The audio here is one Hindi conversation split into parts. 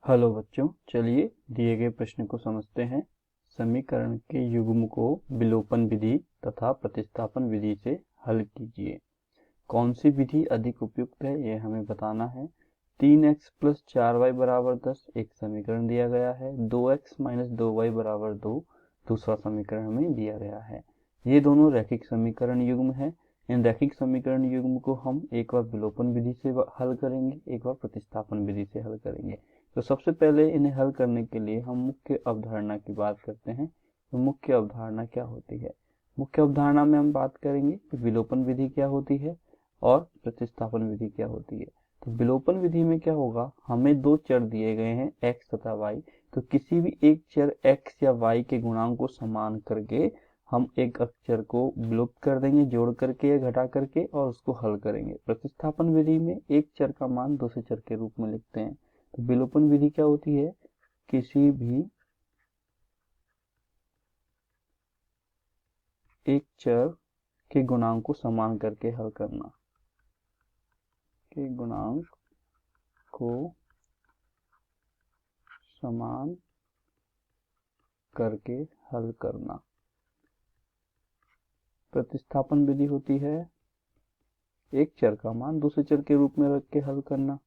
हेलो बच्चों, चलिए दिए गए प्रश्न को समझते हैं। समीकरण के युग्म को विलोपन विधि तथा प्रतिस्थापन विधि से हल कीजिए। कौन सी विधि अधिक उपयुक्त है यह हमें बताना है। 3x प्लस 4y बराबर 10 एक समीकरण दिया गया है। 2x माइनस 2y बराबर 2 दूसरा समीकरण हमें दिया गया है। ये दोनों रैखिक समीकरण युग्म है। इन रैखिक समीकरण युग्म को हम एक बार विलोपन विधि से हल करेंगे, एक बार प्रतिस्थापन विधि से हल करेंगे। तो सबसे पहले इन्हें हल करने के लिए हम मुख्य अवधारणा की बात करते हैं। तो मुख्य अवधारणा क्या होती है? मुख्य अवधारणा में हम बात करेंगे कि विलोपन विधि क्या होती है और प्रतिस्थापन विधि क्या होती है। तो विलोपन विधि में क्या होगा, हमें दो चर दिए गए हैं x तथा y। तो किसी भी एक चर x या y के गुणांक को समान करके हम एक अक्षर को विलुप्त कर देंगे, जोड़ करके या घटा करके, और उसको हल करेंगे। प्रतिस्थापन विधि में एक चर का मान दूसरे चर के रूप में लिखते हैं। तो विलोपन विधि क्या होती है, किसी भी एक चर के गुणांक को समान करके हल करना, के गुणांक को समान करके हल करना। प्रतिस्थापन विधि होती है एक चर का मान दूसरे चर के रूप में रख के हल करना।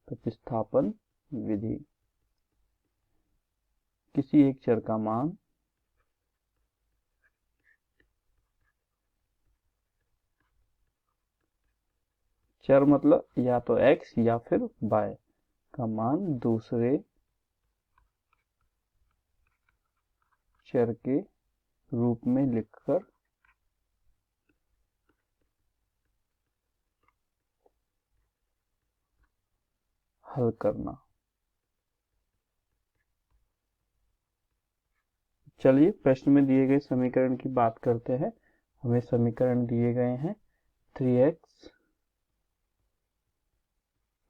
प्रतिस्थापन विधि किसी एक चर का मान चर मतलब या तो x या फिर y का मान दूसरे चर के रूप में लिखकर हल करना। चलिए प्रश्न में दिए गए समीकरण की बात करते हैं। हमें समीकरण दिए गए हैं 3x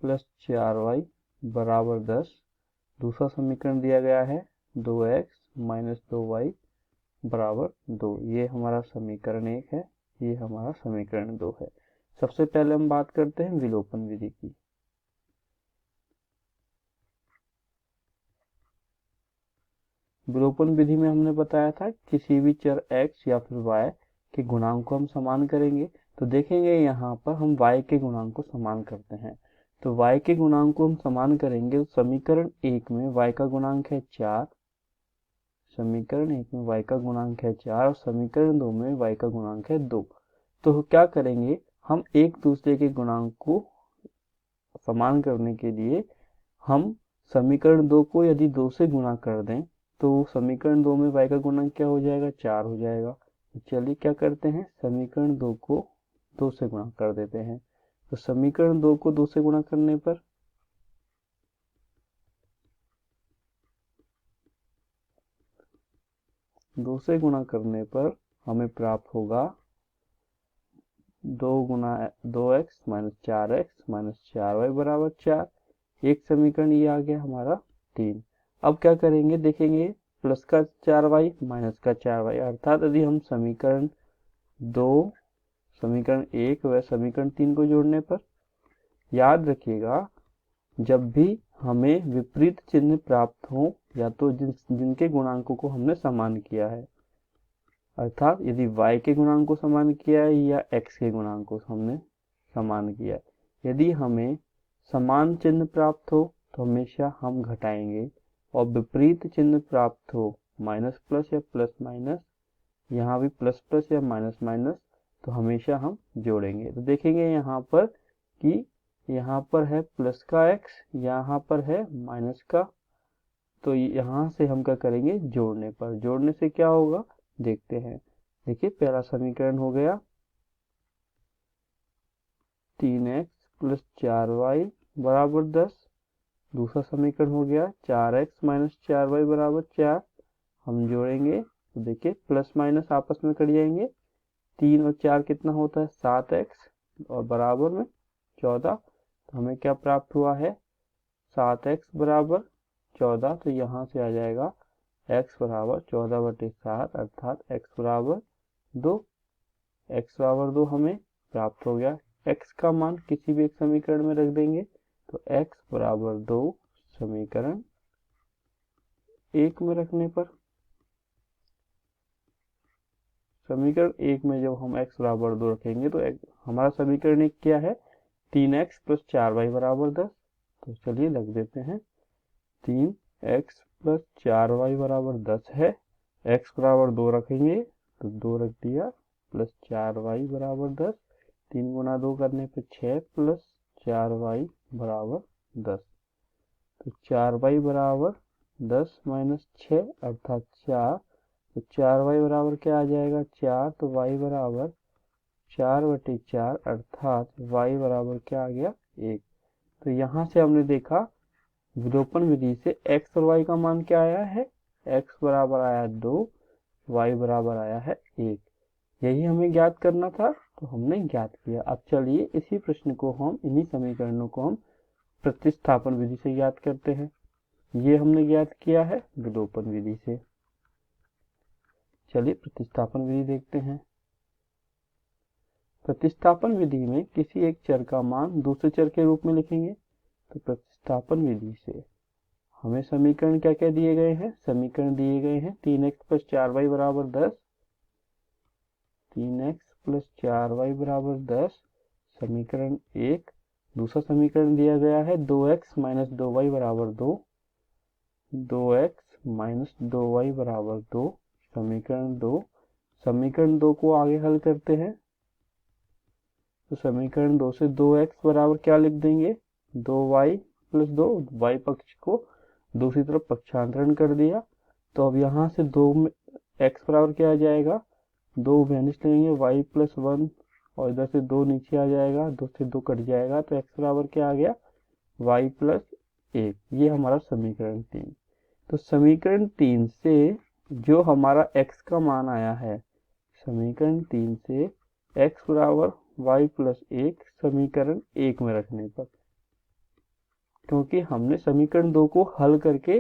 प्लस 4y बराबर 10। दूसरा समीकरण दिया गया है 2x माइनस 2y बराबर 2। ये हमारा समीकरण 1 है, ये हमारा समीकरण 2 है। सबसे पहले हम बात करते हैं विलोपन विधि की। विलोपन विधि में हमने बताया था किसी भी चर x या फिर y के गुणांक को हम समान करेंगे। तो देखेंगे यहाँ पर हम y के गुणांक को समान करते हैं। तो y के गुणांक को हम समान करेंगे। तो समीकरण 1 में y का गुणांक है 4, समीकरण 1 में y का गुणांक है 4 और समीकरण 2 में y का गुणांक है 2। तो क्या करेंगे, हम एक दूसरे के गुणांक को समान करने के लिए हम समीकरण 2 को यदि 2 से गुणा कर दें तो समीकरण 2 में y का गुणांक क्या हो जाएगा, 4 हो जाएगा। तो चलिए क्या करते हैं, समीकरण 2 को 2 से गुणा कर देते हैं। तो समीकरण 2 को 2 से गुणा करने पर हमें प्राप्त होगा 2x minus 4x minus 4y बराबर 4। एक समीकरण ये आ गया हमारा 3। अब क्या करेंगे, देखेंगे प्लस का 4y माइनस का 4y, अर्थात यदि हम समीकरण 2, समीकरण 1 व समीकरण 3 को जोड़ने पर, याद रखिएगा जब भी हमें विपरीत चिन्ह प्राप्त हो या तो जिनके गुणांकों को हमने समान किया है, अर्थात यदि y के गुणांक को समान किया है या x के गुणांक को हमने समान किया है, यदि हमें समान चिन्ह प्राप्त हो तो हमेशा हम घटाएंगे, और विपरीत चिन्ह प्राप्त हो माइनस प्लस या प्लस माइनस, यहाँ भी प्लस प्लस या माइनस माइनस, तो हमेशा हम जोड़ेंगे। तो देखेंगे यहाँ पर कि यहाँ पर है प्लस का x, यहाँ पर है माइनस का। तो यहाँ से हम क्या करेंगे, जोड़ने से क्या होगा देखते हैं। देखिए पहला समीकरण हो गया 3x प्लस 4y बराबर 10। दूसरा समीकरण हो गया 4x माइनस 4y बराबर 4। हम जोड़ेंगे तो देखिए प्लस माइनस आपस में कट जाएंगे। 3 और 4 कितना होता है, 7x और बराबर में 14। तो हमें क्या प्राप्त हुआ है, 7x बराबर 14। तो यहाँ से आ जाएगा x बराबर 14/7, अर्थात x बराबर 2। x बराबर 2 हमें प्राप्त हो गया। x का मान किसी भी एक समीकरण में रख देंगे तो x बराबर 2 समीकरण 1 में रखने पर, समीकरण 1 में जब हम x बराबर 2 रखेंगे तो हमारा समीकरण 1 क्या है, 3x प्लस 4y बराबर 10। तो चलिए लग देते हैं, 3x प्लस 4y बराबर 10 है। x बराबर 2 रखेंगे तो 2 रख दिया, प्लस 4y बराबर 10, 3 गुना 2 करने पे 6 प्लस 4y बराबर 10। तो 4y बराबर 10 माइनस 6 अर्थात 4। तो 4y बराबर क्या आ जाएगा, 4। तो y बराबर 4/4 अर्थात y बराबर क्या आ गया, 1। तो यहाँ से हमने देखा विलोपन विधि से x और y का मान क्या आया है, x बराबर आया 2, y बराबर आया है 1। यही हमें ज्ञात करना था, तो हमने ज्ञात किया। अब चलिए इसी प्रश्न को हम, इन्हीं समीकरणों को हम प्रतिस्थापन विधि से ज्ञात करते हैं। ये हमने ज्ञात किया है विलोपन विधि से। चलिए प्रतिस्थापन विधि देखते हैं। प्रतिस्थापन विधि में किसी एक चर का मान दूसरे चर के रूप में लिखेंगे। तो प्रतिस्थापन विधि से हमें समीकरण क्या क्या दिए गए हैं, समीकरण दिए गए हैं 3x प्लस 4y बराबर 10, 3x प्लस 4y बराबर 10 समीकरण 1। दूसरा समीकरण दिया गया है 2x माइनस 2y बराबर 2, 2x माइनस 2y बराबर 2 समीकरण 2। समीकरण 2 को आगे हल करते हैं तो समीकरण 2 से 2x बराबर क्या लिख देंगे, 2y प्लस 2, y पक्ष को दूसरी तरफ पक्षांतरण कर दिया। तो अब यहाँ से 2 में x बराबर क्या आ जाएगा, 2 माइनस लेंगे, y प्लस 1 और इधर से 2 नीचे आ जाएगा, 2 से 2 कट जाएगा। तो x बराबर क्या आ गया, y प्लस 1। ये हमारा समीकरण 3। तो समीकरण 3 से जो हमारा x का मान आया है, समीकरण 3 से x बराबर y प्लस 1 समीकरण 1 में रखने पर, क्योंकि हमने समीकरण 2 को हल करके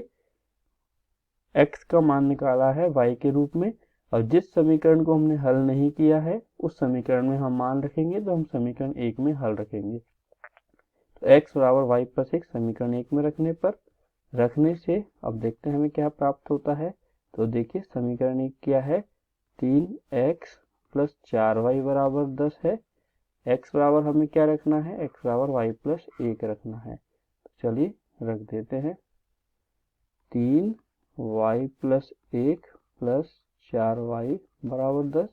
x का मान निकाला है y के रूप में, और जिस समीकरण को हमने हल नहीं किया है उस समीकरण में हम मान रखेंगे, तो हम समीकरण 1 में हल रखेंगे। तो x बराबर y प्लस 1 समीकरण 1 में रखने से अब देखते हैं हमें क्या प्राप्त होता है। तो देखिए समीकरण 1 क्या है, 3x प्लस 4y बराबर 10 है। x बराबर हमें क्या रखना है, x बराबर y प्लस 1 रखना है। तो चलिए रख देते हैं, 3y प्लस 1 प्लस 4y बराबर 10।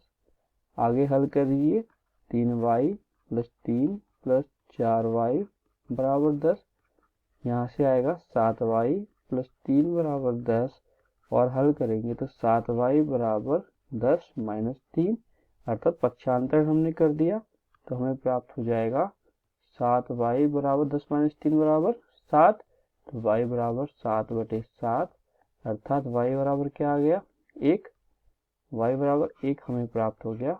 आगे हल करिए, 3y प्लस 3 प्लस 4y बराबर 10। यहाँ से आएगा 7y प्लस 3 बराबर 10, और हल करेंगे तो 7y बराबर 10 माइनस 3 अर्थात पक्षांतरण हमने कर दिया। तो हमें प्राप्त हो जाएगा 7y बराबर 10 माइनस 3 बराबर 7। तो y बराबर 7/7 अर्थात y बराबर क्या आ गया, 1। y बराबर 1 हमें प्राप्त हो गया।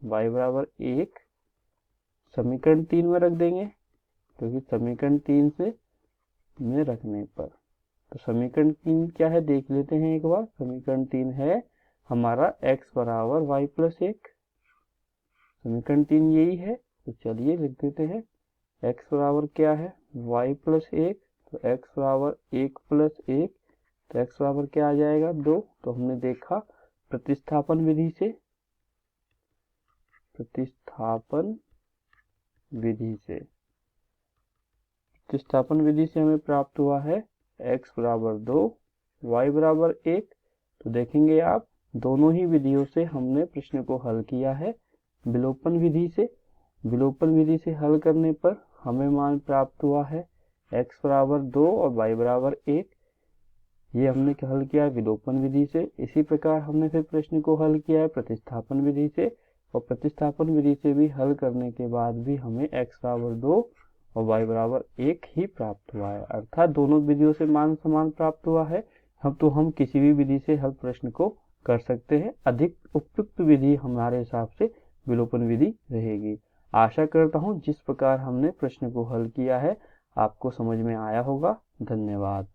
y बराबर 1 समीकरण 3 में रख देंगे, क्योंकि समीकरण 3 से में रखने पर, तो समीकरण 3 क्या है देख लेते हैं एक बार। समीकरण 3 है हमारा x बराबर y प्लस 1, समीकरण 3 यही है। तो चलिए लिख देते हैं, x बराबर क्या है, y प्लस 1। तो x बराबर 1 प्लस 1, तो x बराबर क्या आ जाएगा, 2। तो हमने देखा प्रतिस्थापन विधि से, प्रतिस्थापन विधि से हमें प्राप्त हुआ है x बराबर 2, y बराबर 1। तो देखेंगे आप, दोनों ही विधियों से हमने प्रश्न को हल किया है। विलोपन विधि से हल करने पर हमें मान प्राप्त हुआ है x बराबर 2 और y बराबर 1। ये हमने हल किया है विलोपन विधि से। इसी प्रकार हमने फिर प्रश्न को हल किया है प्रतिस्थापन विधि से, और प्रतिस्थापन विधि से भी हल करने के बाद भी हमें x बराबर 2 और y बराबर 1 ही प्राप्त हुआ है, अर्थात दोनों विधियों से मान समान प्राप्त हुआ है। हम किसी भी विधि से हल प्रश्न को कर सकते हैं। अधिक उपयुक्त विधि हमारे हिसाब से विलोपन विधि रहेगी। आशा करता हूँ जिस प्रकार हमने प्रश्न को हल किया है आपको समझ में आया होगा। धन्यवाद।